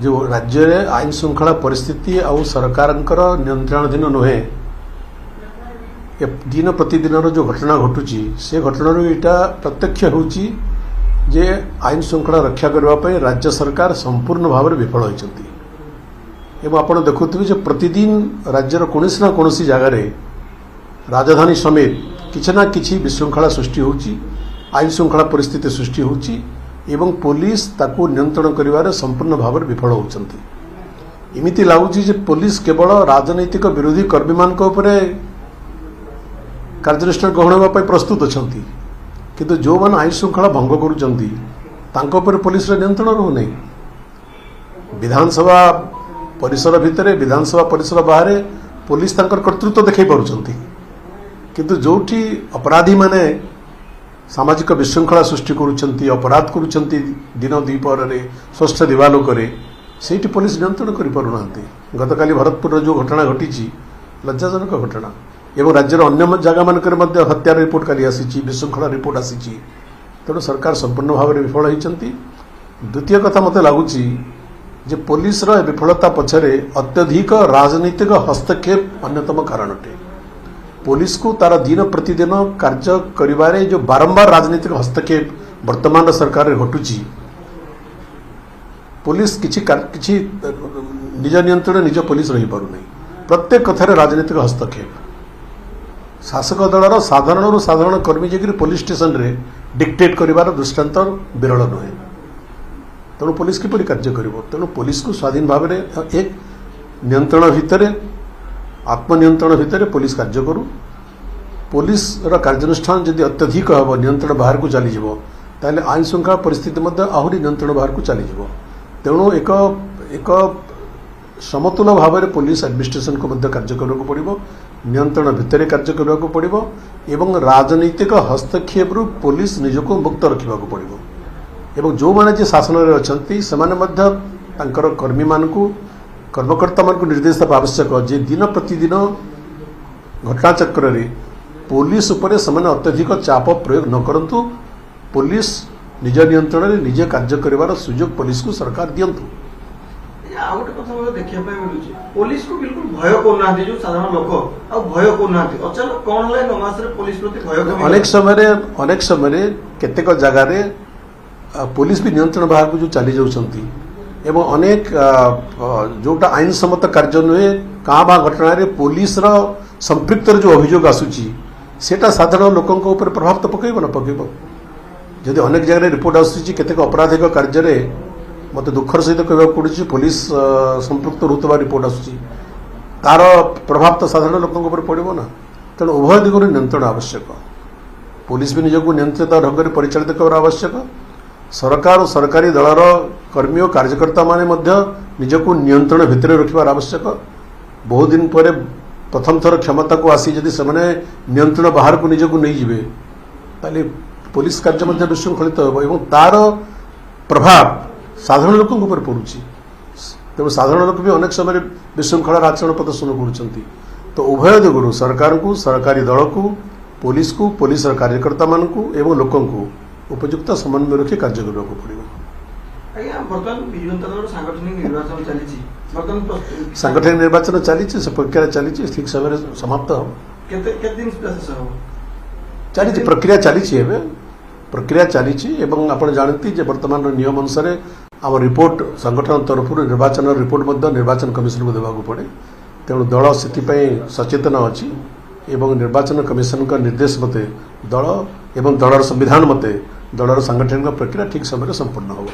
जो राज्य रे आईन श्रृंखला परिस्थिति आउ सरकार नियंत्रणाधीन नुहे दिन प्रतिदिन जो घटना घटुची से घटना यहाँ प्रत्यक्ष होची जे आईन श्रृंखला रक्षा करने राज्य सरकार संपूर्ण भाव में विफल होती एवं आपड़ देखुवे प्रतिदिन राज्यर कौन ना कौन जगार राजधानी समेत किसी ना कि विशृंखला सृष्टि होची आईन श्रृंखला परिस्थिति सृष्टि होची एवं पुलिस ताकू नियंत्रण करिवारे संपूर्ण भाव में विफल होती। इमिति लगुच पुलिस केवल राजनैतिक विरोधी कर्मी मान कार्यानुष्ठान ग्रहण होगा प्रस्तुत अच्छा किंतु जो मैंने आईन श्रृंखला भंग कर पुलिस नियंत्रण रोना विधानसभा परिसर भितर विधानसभा परिसर बाहर पुलिस तांकर कर्तृत्व देखै पारुछंती किंतु जोठी अपराधी माने सामाजिक विशृंखला सृष्टि करुछंती अपराध करुछंती दिन द्विपहर रे स्वस्थ दिवालोक से पुलिस नियंत्रण कर पारुना गतकाली भरतपुर जो घटना घटी लज्जाजनक घटना एवं राज्यर अन्य जगह मानक हत्यार रिपोर्ट काली आसी विशृंखला रिपोर्ट आसी तेणु सरकार संपूर्ण भाव में विफल होती। द्वितीय कथा मत लगुच पुलिस विफलता पछरे अत्यधिक राजनीतिक हस्तक्षेप अन्यतम कारण अटे। पुलिस को तार दिन प्रतिदिन कार्य करिवारे जो बारंबार राजनीतिक हस्तक्षेप वर्तमान सरकार घटुची पुलिस किछि निज नियंत्रण निज पुलिस रही पारु नहीं प्रत्येक कथार राजनीतिक हस्तक्षेप शासक दलर साधारण कर्मी जाकर पुलिस स्टेशन रे डिक्टेट करिवार दृष्टांत विरल नुहे तेणु पुलिस किपरि कार्य करिवो तेणु पुलिस को स्वाधीन भाव में एक नियंत्रण भितर आत्मनियंत्रण भितर पुलिस कार्य करू पुलिस कार्यानुष्ठान जदि अत्यधिक हम नियंत्रण बाहर को चली जाव ताले आईन श्रृंखला परिस्थिति आहरी नियंत्रण बाहर को चली जाव तेणु एक समतुल भाव में पुलिस एडमिनिस्ट्रेशन को कार्य करने पड़ो नियंत्रण भितर कार्य करने पड़ो एवं राजनीतिक हस्तक्षेप रु पुलिस निजको मुक्त रखा पड़ो एवं जो मैंने शासन में अच्छा से कर्मी मानू कर्मकर्ता मान निर्देश देवा आवश्यक जे दिन प्रतिदिन घटनाचक्र रे पुलिस उपरे समान अत्यधिक चाप प्रयोग न करंतु पुलिस निज नियंत्रण में निजे कार्य करिवार सुजोग पुलिस को सरकार दियंतु। देखिए पुलिस को बिल्कुल भय करना जो साधारण लोक आ भय करना अचानक कौन है 9 मास रे पुलिस प्रति भय अनेक समय केतेक जगार पुलिस भी नियंत्रण बाहर को जो चली जाउछंती एवं अनेक जोटा आईन सम्मत कार्य नुहे क्या बा घटना रे पुलिस संपृक्त जो अभियोग आसूची सेटा साधारण लोकों ऊपर प्रभाव तो पकेब न पकेब जदि अनेक जगह रिपोर्ट आसूची केतेक आपराधिक कार्य मत दुखर सहित कहवा पड़ुछि पुलिस संपृक्त होता रिपोर्ट आसूची तार प्रभाव तो साधारण लोकों ऊपर पड़ो ना तेणु उभय दिगरु नियंत्रण आवश्यक पुलिस भी निजक नियंत्रित ढंग से परिचालित कर आवश्यक सरकार और सरकारी दलर कर्मी और कार्यकर्ता माने निजक नियंत्रण भितर रखिबार आवश्यक बहुत दिन पर प्रथम थर क्षमता को आसी जदि से नियंत्रण बाहर को निजक नहीं जीवे ताले पुलिस कार्य विशृंखलित हो तार प्रभाव साधारण लोक ऊपर पड़ुछि तेणु साधारण लोक भी अनेक समय विशृंखलार आचरण प्रदर्शन करुछंती तो उभय दिगरु सरकार को सरकारी दल को पुलिस कार्यकर्ता मानू एवं लोकों को उपयुक्त समन्वय रखी कार्य करने को पड़ो। सांगठनिक निर्वाचन चली प्रक्रिया चली ठीक समय समाप्त हम चली प्रक्रिया चली प्रक्रिया चली आप जानती वर्तमान नियम अनुसार आम रिपोर्ट संगठन तरफ निर्वाचन रिपोर्ट निर्वाचन कमिशन को देवाक पड़े तेणु दल से सचेतन अच्छी एवं निर्वाचन कमिशन का निर्देश मते दल एवं दलर संविधान मते दलर सांगठनिक प्रक्रिया ठीक समय संपूर्ण हो।